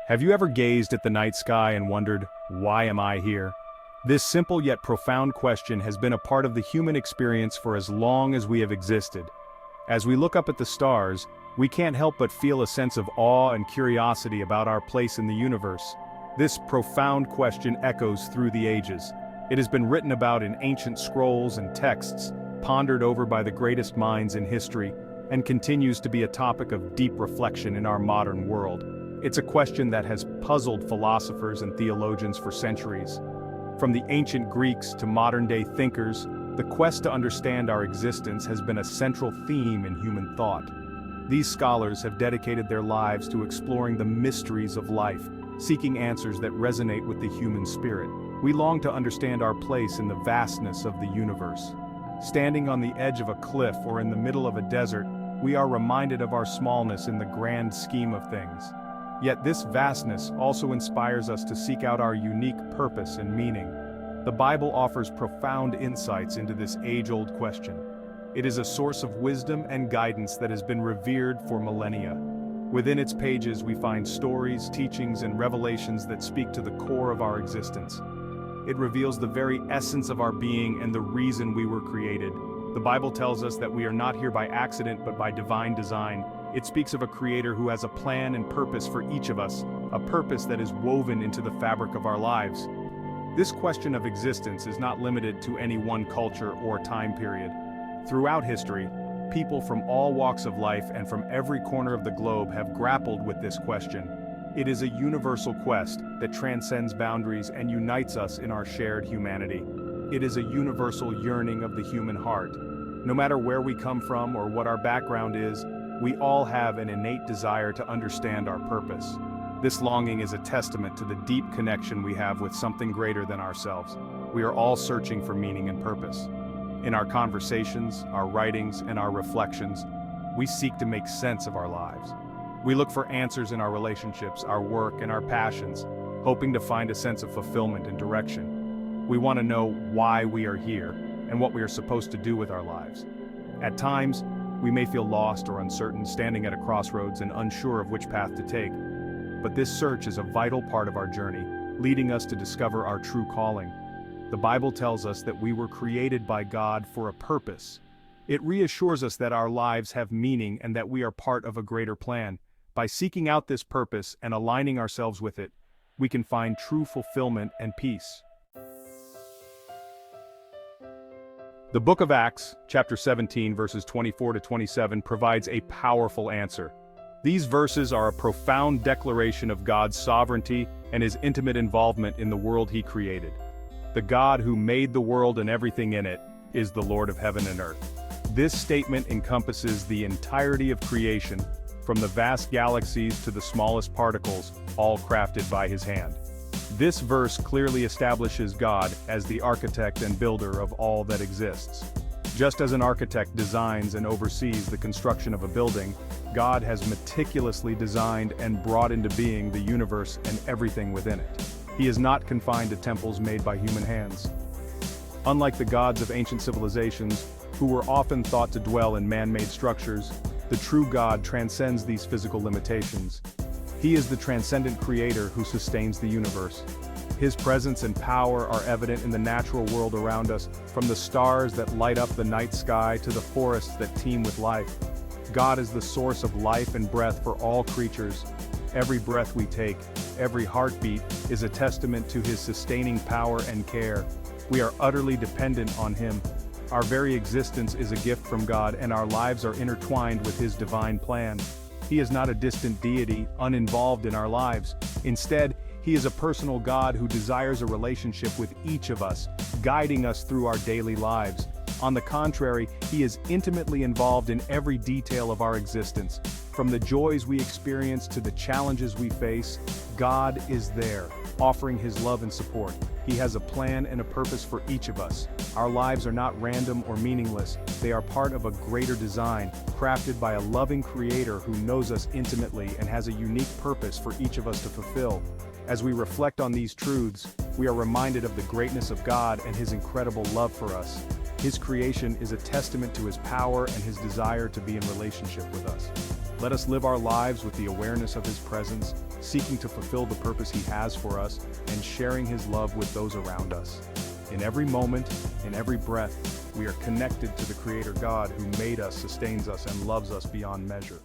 Have you ever gazed at the night sky and wondered, why am I here? This simple yet profound question has been a part of the human experience for as long as we have existed. As we look up at the stars, we can't help but feel a sense of awe and curiosity about our place in the universe. This profound question echoes through the ages. It has been written about in ancient scrolls and texts, pondered over by the greatest minds in history, and continues to be a topic of deep reflection in our modern world. It's a question that has puzzled philosophers and theologians for centuries. From the ancient Greeks to modern-day thinkers, the quest to understand our existence has been a central theme in human thought. These scholars have dedicated their lives to exploring the mysteries of life, seeking answers that resonate with the human spirit. We long to understand our place in the vastness of the universe. Standing on the edge of a cliff or in the middle of a desert, we are reminded of our smallness in the grand scheme of things. Yet this vastness also inspires us to seek out our unique purpose and meaning. The Bible offers profound insights into this age-old question. It is a source of wisdom and guidance that has been revered for millennia. Within its pages we find stories, teachings, and revelations that speak to the core of our existence. It reveals the very essence of our being and the reason we were created. The Bible tells us that we are not here by accident but by divine design. It speaks of a creator who has a plan and purpose for each of us, a purpose that is woven into the fabric of our lives. This question of existence is not limited to any one culture or time period. Throughout history, people from all walks of life and from every corner of the globe have grappled with this question. It is a universal quest that transcends boundaries and unites us in our shared humanity. It is a universal yearning of the human heart. No matter where we come from or what our background is, we all have an innate desire to understand our purpose. This longing is a testament to the deep connection we have with something greater than ourselves. We are all searching for meaning and purpose. In our conversations, our writings, and our reflections, we seek to make sense of our lives. We look for answers in our relationships, our work, and our passions, hoping to find a sense of fulfillment and direction. We want to know why we are here and what we are supposed to do with our lives. At times, we may feel lost or uncertain, standing at a crossroads and unsure of which path to take. But this search is a vital part of our journey, leading us to discover our true calling. The Bible tells us that we were created by God for a purpose. It reassures us that our lives have meaning and that we are part of a greater plan. By seeking out this purpose and aligning ourselves with it, we can find true fulfillment and peace. The book of Acts, chapter 17, verses 24 to 27, provides a powerful answer. These verses are a profound declaration of God's sovereignty and his intimate involvement in the world he created. The God who made the world and everything in it is the Lord of heaven and earth. This statement encompasses the entirety of creation, from the vast galaxies to the smallest particles, all crafted by his hand. This verse clearly establishes God as the architect and builder of all that exists. Just as an architect designs and oversees the construction of a building, God has meticulously designed and brought into being the universe and everything within it. He is not confined to temples made by human hands. Unlike the gods of ancient civilizations, who were often thought to dwell in man-made structures, the true God transcends these physical limitations. He is the transcendent creator who sustains the universe. His presence and power are evident in the natural world around us, from the stars that light up the night sky to the forests that teem with life. God is the source of life and breath for all creatures. Every breath we take, every heartbeat, is a testament to his sustaining power and care. We are utterly dependent on him. Our very existence is a gift from God, and our lives are intertwined with his divine plan. He is not a distant deity, uninvolved in our lives. Instead, he is a personal God who desires a relationship with each of us, guiding us through our daily lives. On the contrary, he is intimately involved in every detail of our existence. From the joys we experience to the challenges we face, God is there, offering his love and support. He has a plan and a purpose for each of us. Our lives are not random or meaningless. They are part of a greater design, crafted by a loving creator who knows us intimately and has a unique purpose for each of us to fulfill. As we reflect on these truths, we are reminded of the greatness of God and his incredible love for us. His creation is a testament to his power and his desire to be in relationship with us. Let us live our lives with the awareness of His presence, seeking to fulfill the purpose He has for us, and sharing His love with those around us. In every moment, in every breath, we are connected to the Creator God who made us, sustains us, and loves us beyond measure.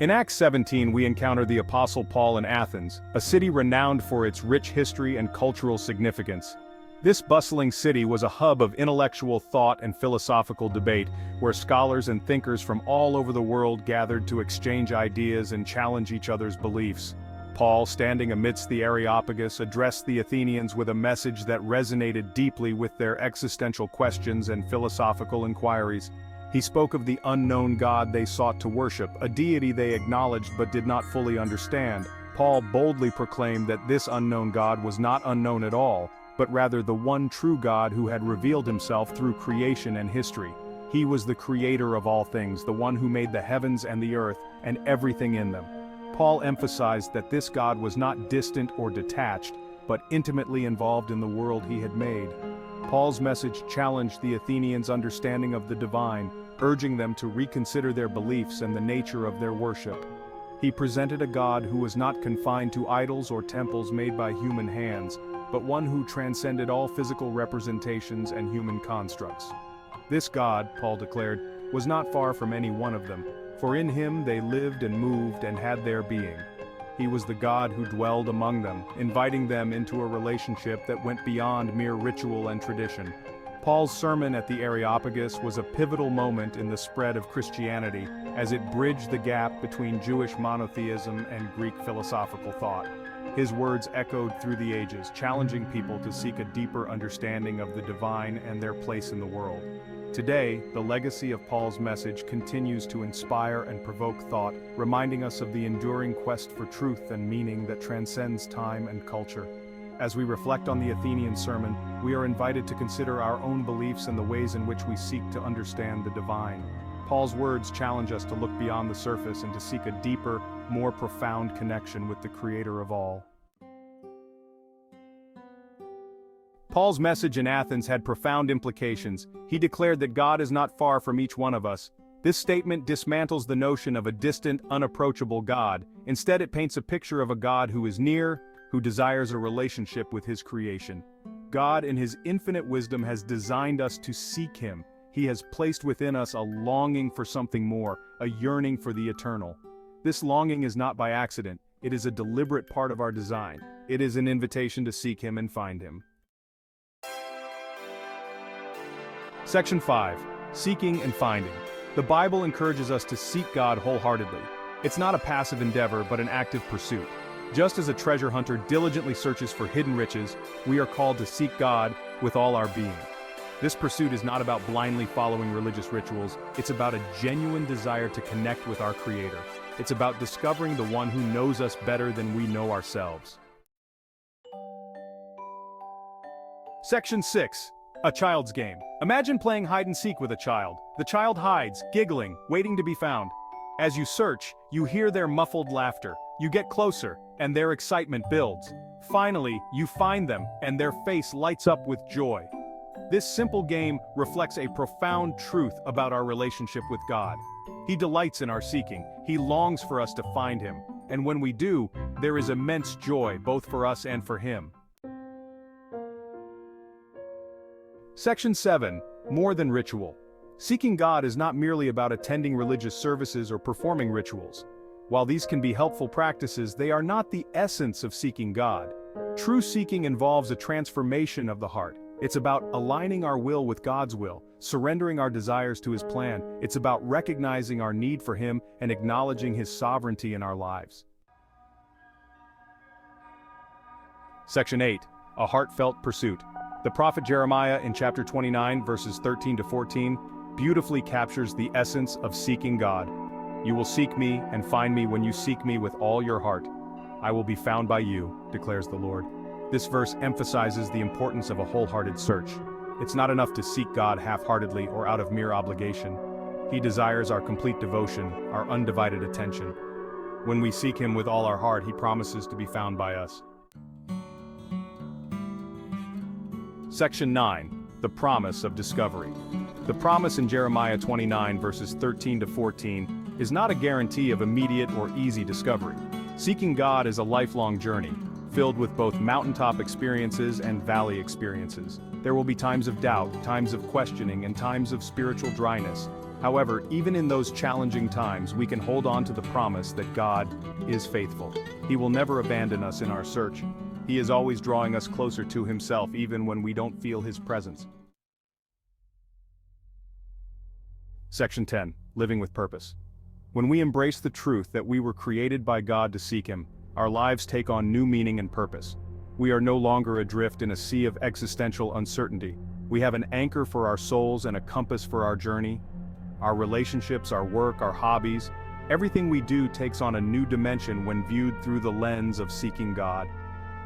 In Acts 17, we encounter the Apostle Paul in Athens, a city renowned for its rich history and cultural significance. This bustling city was a hub of intellectual thought and philosophical debate, where scholars and thinkers from all over the world gathered to exchange ideas and challenge each other's beliefs. Paul, standing amidst the Areopagus, addressed the Athenians with a message that resonated deeply with their existential questions and philosophical inquiries. He spoke of the unknown God they sought to worship, a deity they acknowledged but did not fully understand. Paul boldly proclaimed that this unknown God was not unknown at all, but rather the one true God who had revealed himself through creation and history. He was the creator of all things, the one who made the heavens and the earth, and everything in them. Paul emphasized that this God was not distant or detached, but intimately involved in the world he had made. Paul's message challenged the Athenians' understanding of the divine, urging them to reconsider their beliefs and the nature of their worship. He presented a God who was not confined to idols or temples made by human hands, but one who transcended all physical representations and human constructs. This God, Paul declared, was not far from any one of them, for in him they lived and moved and had their being. He was the God who dwelled among them, inviting them into a relationship that went beyond mere ritual and tradition. Paul's sermon at the Areopagus was a pivotal moment in the spread of Christianity, as it bridged the gap between Jewish monotheism and Greek philosophical thought. His words echoed through the ages, challenging people to seek a deeper understanding of the divine and their place in the world. Today, the legacy of Paul's message continues to inspire and provoke thought, reminding us of the enduring quest for truth and meaning that transcends time and culture. As we reflect on the Athenian sermon, we are invited to consider our own beliefs and the ways in which we seek to understand the divine. Paul's words challenge us to look beyond the surface and to seek a deeper, more profound connection with the Creator of all. Paul's message in Athens had profound implications. He declared that God is not far from each one of us. This statement dismantles the notion of a distant, unapproachable God. Instead, it paints a picture of a God who is near, who desires a relationship with His creation. God, in His infinite wisdom, has designed us to seek Him. He has placed within us a longing for something more, a yearning for the eternal. This longing is not by accident. It is a deliberate part of our design. It is an invitation to seek Him and find Him. Section 5. Seeking and Finding. The Bible encourages us to seek God wholeheartedly. It's not a passive endeavor, but an active pursuit. Just as a treasure hunter diligently searches for hidden riches, we are called to seek God with all our being. This pursuit is not about blindly following religious rituals. It's about a genuine desire to connect with our Creator. It's about discovering the one who knows us better than we know ourselves. Section 6. A child's game. Imagine playing hide and seek with a child. The child hides, giggling, waiting to be found. As you search, you hear their muffled laughter. You get closer, and their excitement builds. Finally, you find them, and their face lights up with joy. This simple game reflects a profound truth about our relationship with God. He delights in our seeking. He longs for us to find Him. And when we do, there is immense joy both for us and for Him. Section 7. More than ritual. Seeking God is not merely about attending religious services or performing rituals. While these can be helpful practices, they are not the essence of seeking God. True seeking involves a transformation of the heart. It's about aligning our will with God's will, surrendering our desires to His plan. It's about recognizing our need for Him and acknowledging His sovereignty in our lives. Section 8. A heartfelt pursuit. The prophet Jeremiah in chapter 29, verses 13 to 14, beautifully captures the essence of seeking God. You will seek me and find me when you seek me with all your heart. I will be found by you, declares the Lord. This verse emphasizes the importance of a wholehearted search. It's not enough to seek God half-heartedly or out of mere obligation. He desires our complete devotion, our undivided attention. When we seek Him with all our heart, He promises to be found by us. Section 9. The Promise of Discovery. The promise in Jeremiah 29 verses 13 to 14 is not a guarantee of immediate or easy discovery. Seeking God is a lifelong journey, filled with both mountaintop experiences and valley experiences. There will be times of doubt, times of questioning, and times of spiritual dryness. However, even in those challenging times, we can hold on to the promise that God is faithful. He will never abandon us in our search. He is always drawing us closer to Himself even when we don't feel His presence. Section 10. Living with Purpose. When we embrace the truth that we were created by God to seek Him, our lives take on new meaning and purpose. We are no longer adrift in a sea of existential uncertainty. We have an anchor for our souls and a compass for our journey. Our relationships, our work, our hobbies, everything we do takes on a new dimension when viewed through the lens of seeking God.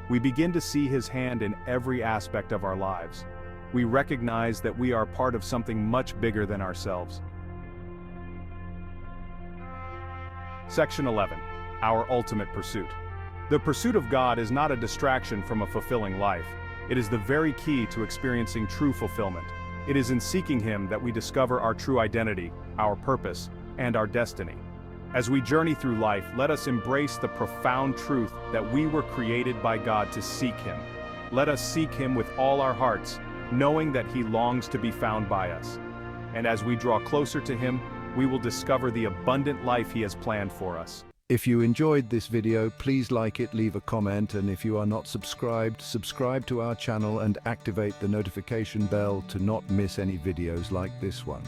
We begin to see His hand in every aspect of our lives. We recognize that we are part of something much bigger than ourselves. Section 11. Our ultimate pursuit. The pursuit of God is not a distraction from a fulfilling life. It is the very key to experiencing true fulfillment. It is in seeking Him that we discover our true identity, our purpose, and our destiny. As we journey through life, let us embrace the profound truth that we were created by God to seek Him. Let us seek Him with all our hearts, knowing that He longs to be found by us. And as we draw closer to Him, we will discover the abundant life He has planned for us. If you enjoyed this video, please like it, leave a comment, and if you are not subscribed, subscribe to our channel and activate the notification bell to not miss any videos like this one.